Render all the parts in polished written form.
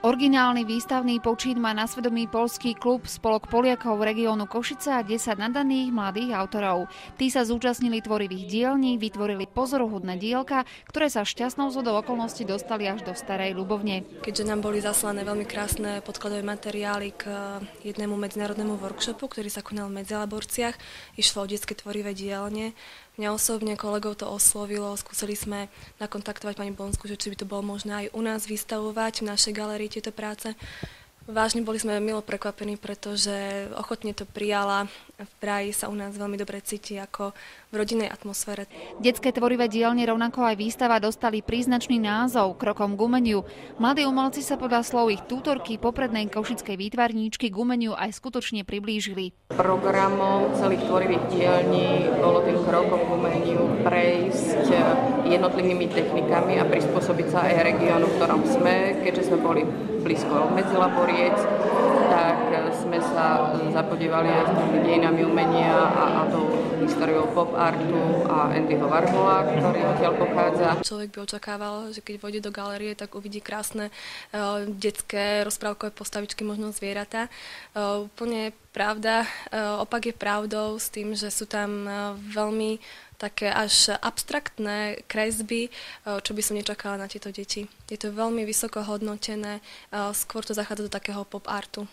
Originálny výstavný počin má na svedomí poľský klub Spolok Poliakov regiónu Košice a 10 nadaných mladých autorov. Tí sa zúčastnili tvorivých dielní, vytvorili pozoruhodné dielka, ktoré sa šťastnou zhodou okolností dostali až do Starej Ľubovne. Keďže nám boli zaslané veľmi krásne podkladové materiály k jednému medzinárodnému workshopu, ktorý sa konal v Medzilaborciach, išlo o detské tvorivé dielne. Mňa osobne kolegov to oslovilo, skúsili sme nakontaktovať pani Bonsku, že či by to bolo možné aj u nás vystavovať v našej galérii tieto práce. Vážne boli sme milo prekvapení, pretože ochotne to prijala. Vraj sa u nás veľmi dobre cíti ako v rodinnej atmosfére. Detské tvorivé dielne rovnako aj výstava dostali príznačný názov Krokom k umeniu. Mladí umelci sa podľa slov ich tutorky poprednej košickej výtvarníčky k umeniu aj skutočne priblížili. Programom celých tvorivých dielní bolo tým krokom k umeniu prejsť jednotlivými technikami a prispôsobiť sa aj regiónu, v ktorom sme, keďže sme boli blízko Medzilaboriec, tak sme sa zapodívali aj s tými dejinami umenia a tou históriou pop artu a Andyho Warhola, ktorý odtiaľ pochádza. Človek by očakával, že keď vôjde do galérie, tak uvidí krásne detské rozprávkové postavičky, možno zvieratá. Úplne pravda, opak je pravdou s tým, že sú tam veľmi také až abstraktné kresby, čo by som nečakala na tieto deti. Je to veľmi vysoko hodnotené, skôr to zachádza do takého pop artu.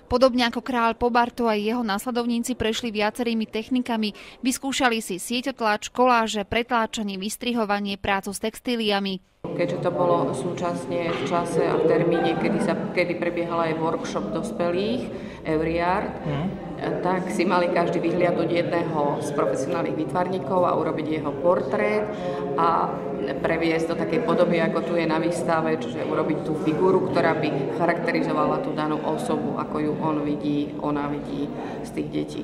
Podobne ako kráľ pop artu aj jeho následovníci prešli viacerými technikami, vyskúšali si sieťotlač, koláže, pretláčanie, vystrihovanie, prácu s textíliami. Keďže to bolo súčasne v čase a v termíne, kedy prebiehal aj workshop dospelých, Euryart, tak si mali každý vyhliadnúť jedného z profesionálnych výtvarníkov a urobiť jeho portrét a previesť do takej podoby, ako tu je na výstave, čiže urobiť tú figúru, ktorá by charakterizovala tú danú osobu, ako ju on vidí, ona vidí z tých detí.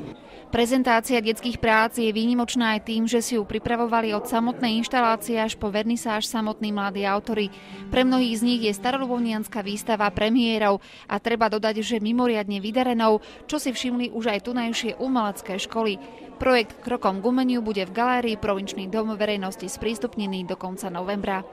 Prezentácia detských prác je výnimočná aj tým, že si ju pripravovali od samotnej inštalácie až po vernisáž samotní mladí autori. Pre mnohých z nich je staroľubovnianska výstava premiérou a treba dodať, že mimoriadne vydarenou, čo si všimli už aj tunajšie umelecké školy. Projekt Krokom k umeniu bude v galérii Provinčný dom verejnosti sprístupnený do konca novembra.